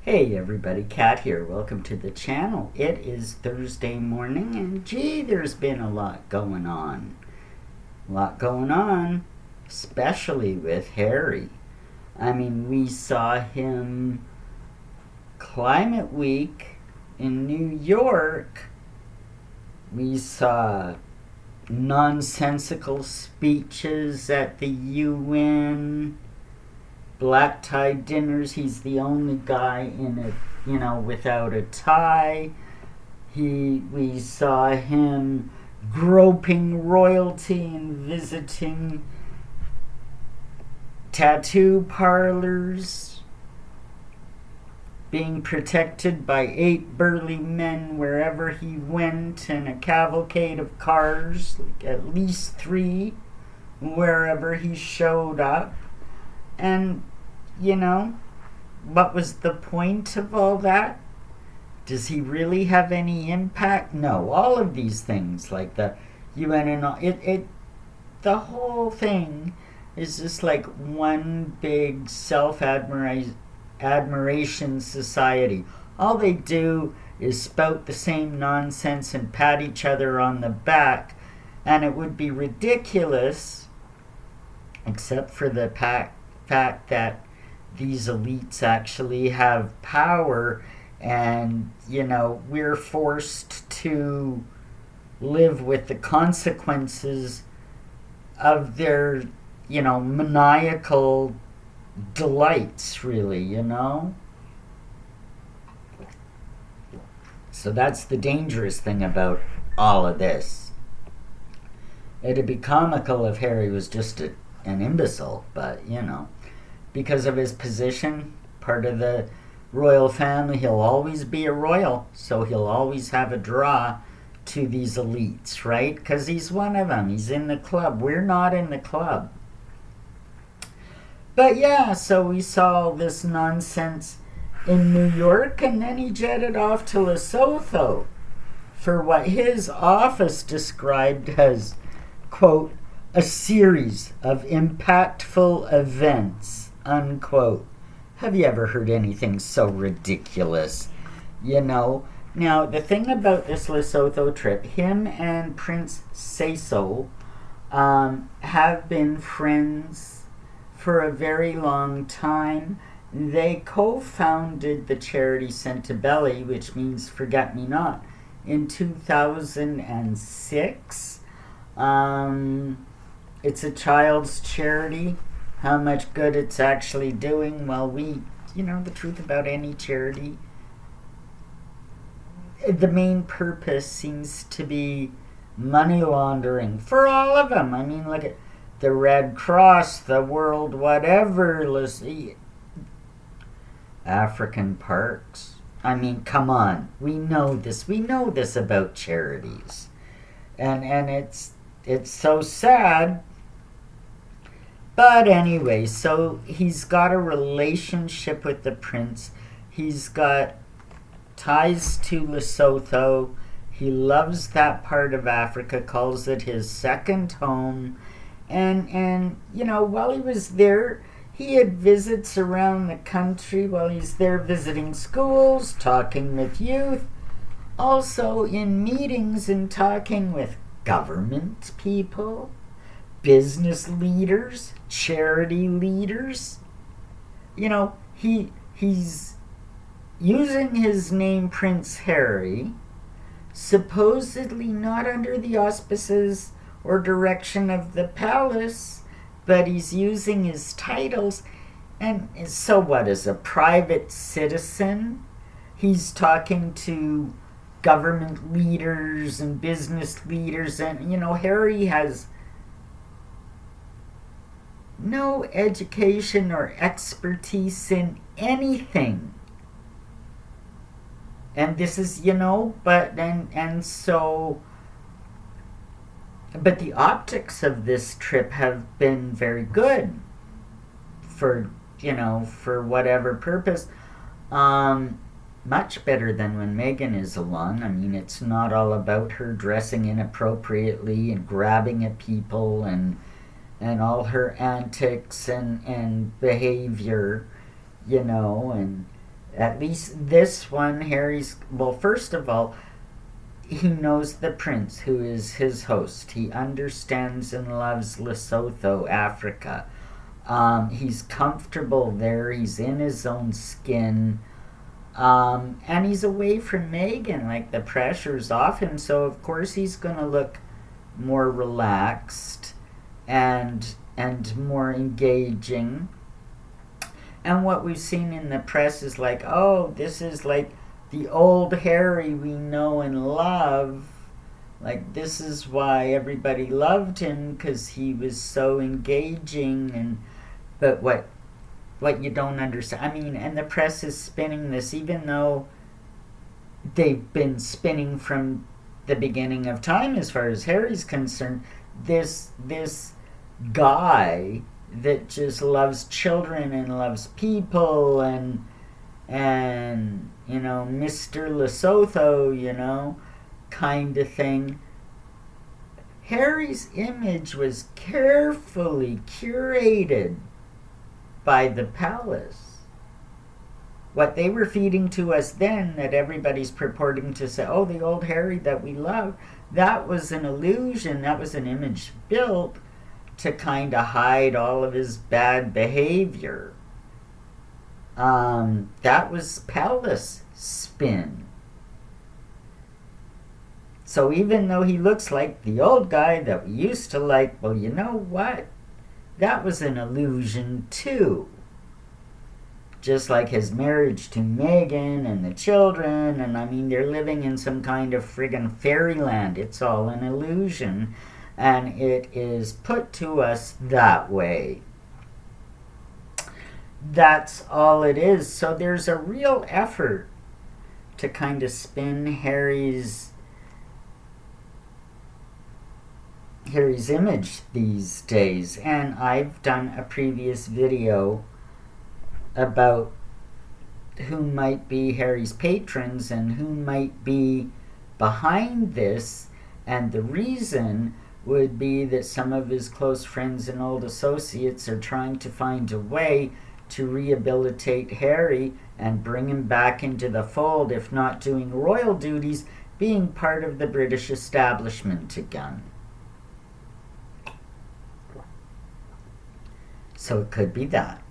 Hey everybody, Kat here. Welcome to the channel. It is Thursday morning and gee, there's been a lot going on. Especially with Harry. I mean, we saw him Climate Week in New York. We saw nonsensical speeches at the UN. Black tie dinners. He's the only guy in it, without a tie. We saw him groping royalty and visiting tattoo parlors, being protected by 8 burly men wherever he went, and a cavalcade of cars, like at least 3, wherever he showed up. And, what was the point of all that? Does he really have any impact? No, all of these things, like the UN and all, the whole thing is just like one big self-admiration society. All they do is spout the same nonsense and pat each other on the back, and it would be ridiculous, except for the fact that these elites actually have power, and we're forced to live with the consequences of their maniacal delights, really. So that's the dangerous thing about all of this. It'd be comical if Harry was just an imbecile, but because of his position, part of the royal family, he'll always be a royal, so he'll always have a draw to these elites, right? Because he's one of them. He's in the club. We're not in the club. But yeah, so we saw all this nonsense in New York, and then he jetted off to Lesotho for what his office described as, quote, a series of impactful events, unquote. Have you ever heard anything so ridiculous? Now, the thing about this Lesotho trip, him and Prince Seeiso have been friends for a very long time. They co-founded the charity Centibelli, which means Forget Me Not, in 2006. It's a child's charity. How much good it's actually doing? Well, the truth about any charity, the main purpose seems to be money laundering for all of them. I mean, look at the Red Cross, the World whatever, African Parks. I mean, come on. We know this. We know this about charities. And it's so sad. But anyway, so he's got a relationship with the prince. He's got ties to Lesotho. He loves that part of Africa, calls it his second home. And while he was there, he had visits around the country while he's there visiting schools, talking with youth, also in meetings and talking with government people, business leaders, charity leaders. He's using his name Prince Harry, supposedly not under the auspices or direction of the palace, but he's using his titles. And so what, as a private citizen, he's talking to government leaders and business leaders, and Harry has no education or expertise in anything. And this is, but the optics of this trip have been very good for whatever purpose. Much better than when Meghan is along. I mean, it's not all about her dressing inappropriately and grabbing at people and all her antics and behavior, and At least this one, Harry's, well, first of all, he knows the prince who is his host. He understands and loves Lesotho, Africa. He's comfortable there. He's in his own skin. And he's away from Meghan. Like, the pressure's off him. So, of course, he's going to look more relaxed and more engaging. And what we've seen in the press is like, oh, this is like the old Harry we know and love. Like, this is why everybody loved him, because he was so engaging. And but what you don't understand, I mean, and the press is spinning this, even though they've been spinning from the beginning of time as far as Harry's concerned, this guy that just loves children and loves people and you know, Mr. Lesotho, you know, kind of thing. Harry's image was carefully curated by the palace. What they were feeding to us then, that everybody's purporting to say, oh, the old Harry that we love, that was an illusion. That was an image built to kind of hide all of his bad behavior. That was palace spin. So even though he looks like the old guy that we used to like, well, you know what? That was an illusion too. Just like his marriage to Meghan and the children, and I mean, they're living in some kind of friggin' fairyland. It's all an illusion, and it is put to us that way. That's all it is. So there's a real effort to kind of spin Harry's image these days. And I've done a previous video about who might be Harry's patrons and who might be behind this, and the reason would be that some of his close friends and old associates are trying to find a way to rehabilitate Harry and bring him back into the fold, if not doing royal duties, being part of the British establishment again. So it could be that.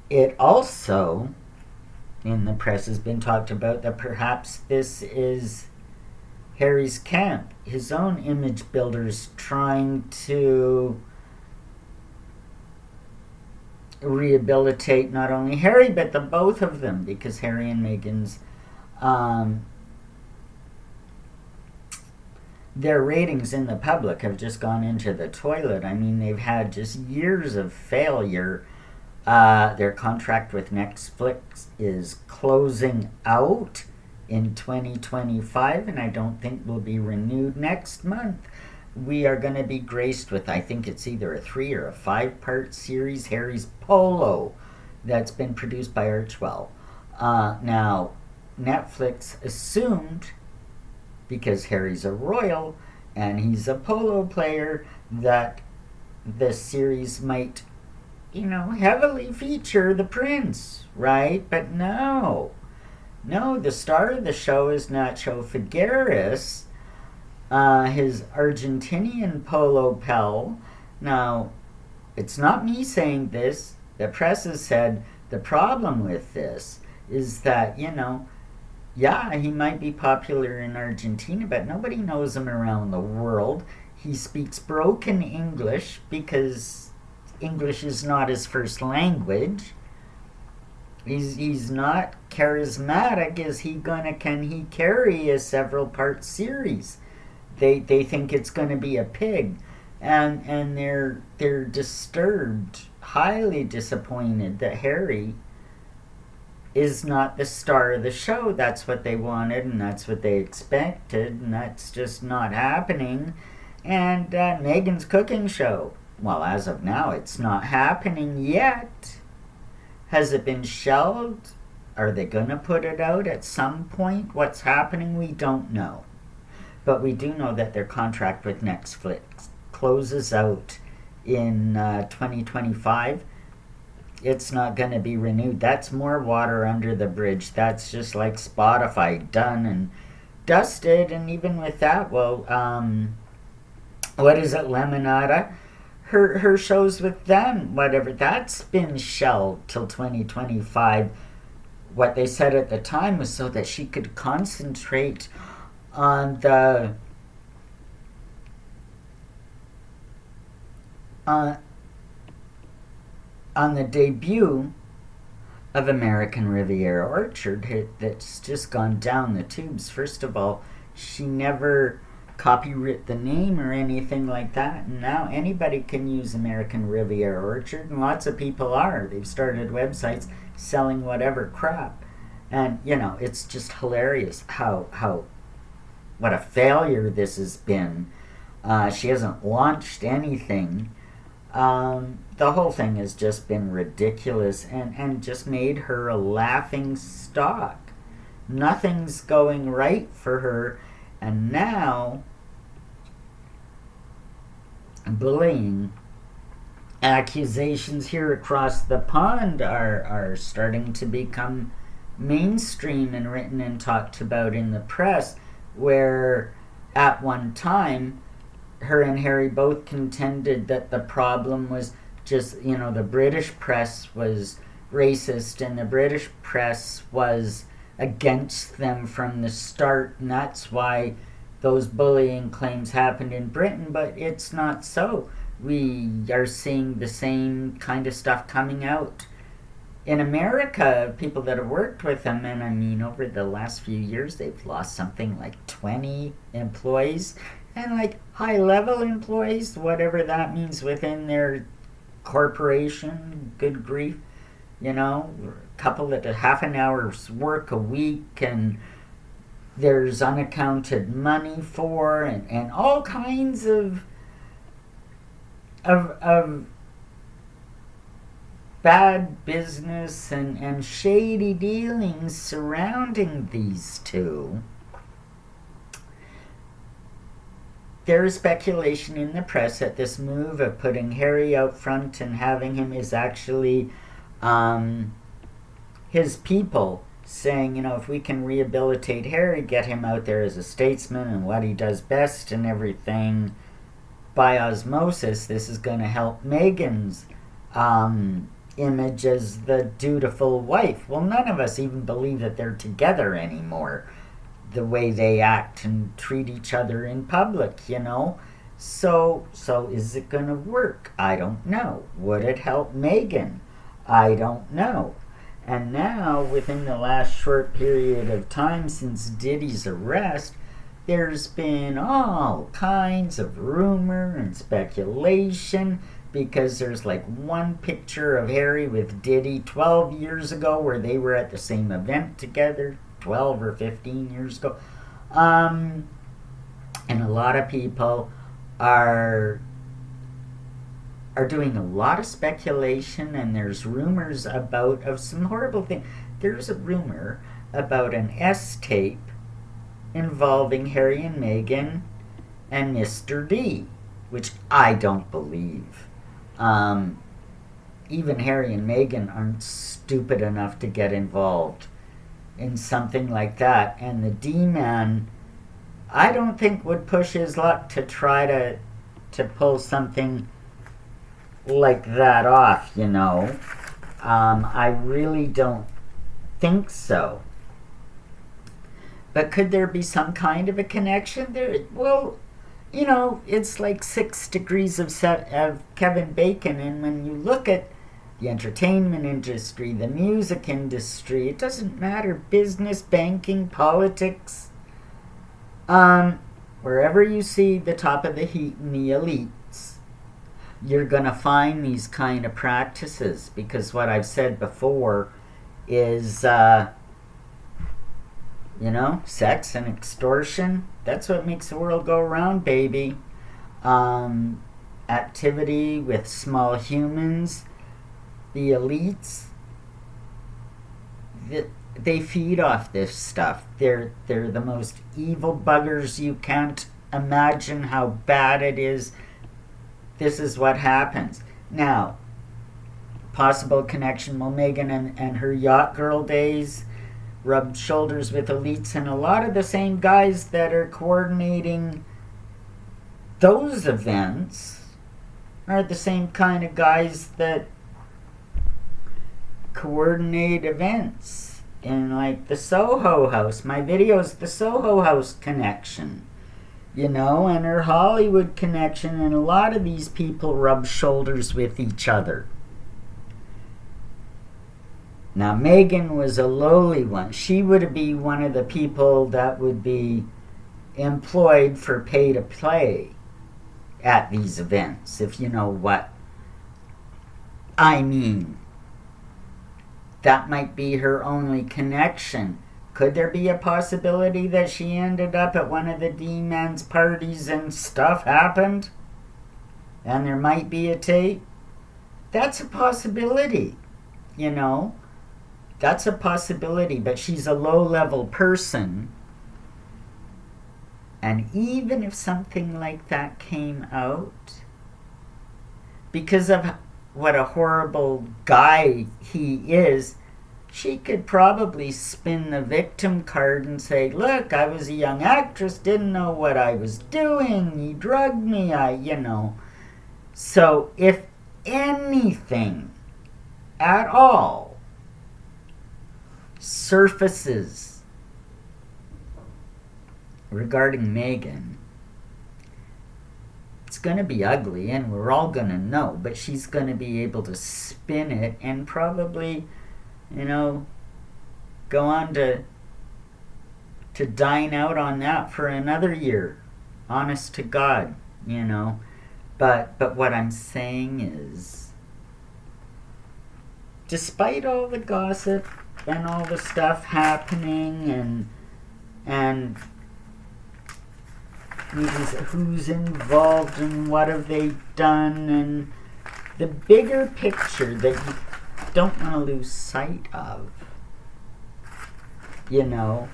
It also, in the press, has been talked about that perhaps this is Harry's camp, his own image builders trying to rehabilitate not only Harry but the both of them, because Harry and Meghan's their ratings in the public have just gone into the toilet. I mean, they've had just years of failure. Their contract with Netflix is closing out in 2025, and I don't think will be renewed next month. We are going to be graced with, I think it's either a 3 or a 5-part series, Harry's Polo, that's been produced by Archwell. Now, Netflix assumed, because Harry's a royal and he's a polo player, that the series might, you know, heavily feature the prince, right? But no, the star of the show is Nacho Figueres, his Argentinian polo pal. Now, it's not me saying this. The press has said the problem with this is that, you know, yeah, he might be popular in Argentina, but nobody knows him around the world. He speaks broken English because English is not his first language. He's not charismatic. Can he carry a several-part series? They think it's going to be a pig, and they're disturbed, highly disappointed that Harry is not the star of the show. That's what they wanted, and that's what they expected, and that's just not happening. And Meghan's cooking show, well, as of now, it's not happening yet. Has it been shelved? Are they going to put it out at some point? What's happening? We don't know. But we do know that their contract with Netflix closes out in 2025. it's not going to be renewed. That's more water under the bridge. That's just like Spotify, done and dusted. And even with that, well, what is it, Lemonada? Her shows with them, whatever, that's been shelved till 2025. What they said at the time was so that she could concentrate on the on the debut of American Riviera Orchard that's just gone down the tubes. First of all, she never copyright the name or anything like that, and now anybody can use American Riviera Orchard, and lots of people are. They've started websites selling whatever crap, and it's just hilarious how what a failure this has been. She hasn't launched anything. The whole thing has just been ridiculous, and just made her a laughing stock. Nothing's going right for her. And now, bullying accusations here across the pond are starting to become mainstream and written and talked about in the press, where at one time, her and Harry both contended that the problem was just, the British press was racist and the British press was against them from the start, and that's why those bullying claims happened in Britain. But it's not so. We are seeing the same kind of stuff coming out in America. People that have worked with them, and I mean, over the last few years, they've lost something like 20 employees, and like high-level employees, whatever that means within their corporation. Good grief. Couple at half an hour's work a week, and there's unaccounted money for, and all kinds of bad business and shady dealings surrounding these two. There is speculation in the press that this move of putting Harry out front and having him is actually his people saying, if we can rehabilitate Harry, get him out there as a statesman and what he does best and everything, by osmosis, this is going to help Meghan's image as the dutiful wife. Well, none of us even believe that they're together anymore, the way they act and treat each other in public, So is it going to work? I don't know. Would it help Meghan? I don't know. And now, within the last short period of time since Diddy's arrest, there's been all kinds of rumor and speculation, because there's like one picture of Harry with Diddy 12 years ago where they were at the same event together, 12 or 15 years ago. And a lot of people are doing a lot of speculation, and there's rumors of some horrible things. There's a rumor about an S-tape involving Harry and Meghan and Mr. D, which I don't believe. Even Harry and Meghan aren't stupid enough to get involved in something like that. And the D-man, I don't think would push his luck to try to pull something like that off, I really don't think so. But could there be some kind of a connection there? Well, it's like 6 degrees of Kevin Bacon, and when you look at the entertainment industry, the music industry, it doesn't matter, business, banking, politics, wherever you see the top of the heap in the elites, you're going to find these kind of practices, because what I've said before is, sex and extortion, that's what makes the world go around, baby. Activity with small humans, the elites, they feed off this stuff. They're the most evil buggers. You can't imagine how bad it is. This is what happens. Now, possible connection. Well, Meghan and her yacht girl days rubbed shoulders with elites, and a lot of the same guys that are coordinating those events are the same kind of guys that coordinate events in like the Soho House. My video's the Soho House connection, you know, and her Hollywood connection, and a lot of these people rub shoulders with each other. Now, Meghan was a lowly one. She would be one of the people that would be employed for pay to play at these events, if you know what I mean. That might be her only connection. Could there be a possibility that she ended up at one of the D-Man's parties and stuff happened? And there might be a tape? That's a possibility, you know. That's a possibility, but she's a low-level person. And even if something like that came out, because of what a horrible guy he is, she could probably spin the victim card and say, look, I was a young actress, didn't know what I was doing, he drugged me, you know. So if anything at all surfaces regarding Meghan, it's going to be ugly, and we're all going to know, but she's going to be able to spin it and probably, you know, go on to dine out on that for another year, honest to God, you know. But what I'm saying is, despite all the gossip and all the stuff happening and who's involved and what have they done, and the bigger picture that you don't want to lose sight of, you know,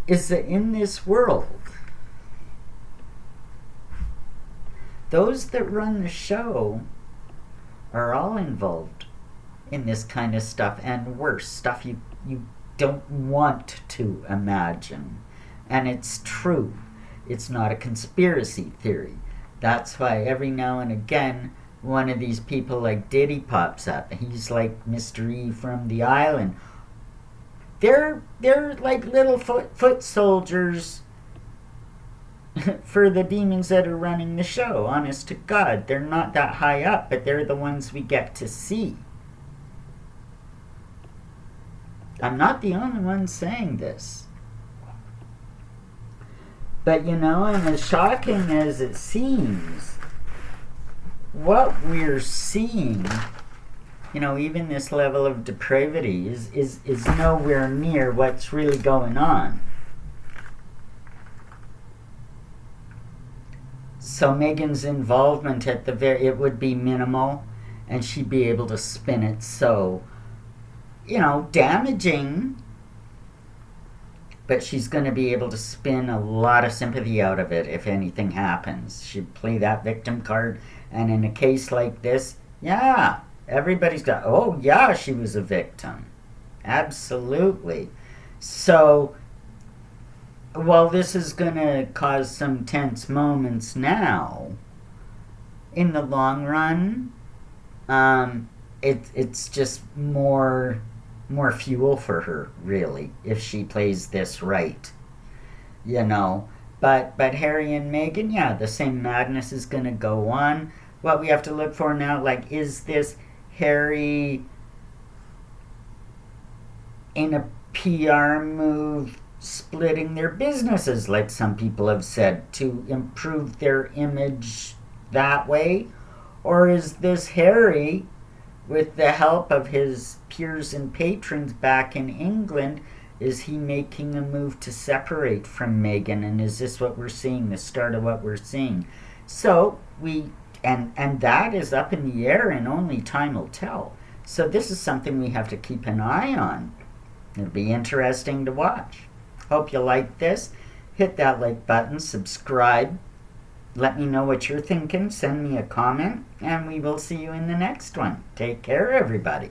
is that in this world, those that run the show are all involved in this kind of stuff, and worse, stuff you don't want to imagine. And it's true. It's not a conspiracy theory. That's why every now and again one of these people like Diddy pops up. He's like Mr. E from the island. They're like little foot soldiers for the demons that are running the show, honest to God. They're not that high up, but they're the ones we get to see. I'm not the only one saying this. But, you know, and as shocking as it seems, what we're seeing, you know, even this level of depravity is nowhere near what's really going on. So Meghan's involvement at it would be minimal, and she'd be able to spin it so, you know, damaging, but she's going to be able to spin a lot of sympathy out of it if anything happens. She'd play that victim card, and in a case like this, yeah, everybody's got, oh yeah, she was a victim. Absolutely. So, while this is going to cause some tense moments now, in the long run, it's just more fuel for her, really, if she plays this right, you know. But Harry and Meghan, yeah, the same madness is going to go on. What we have to look for now, like, is this Harry in a PR move splitting their businesses, like some people have said, to improve their image that way? Or is this Harry, with the help of his peers and patrons back in England, is he making a move to separate from Meghan? And is this what we're seeing, the start of what we're seeing? So and that is up in the air, and only time will tell. So this is something we have to keep an eye on. It'll be interesting to watch. Hope you like this. Hit that like button, subscribe, Let me know what you're thinking. Send me a comment, and we will see you in the next one. Take care, everybody.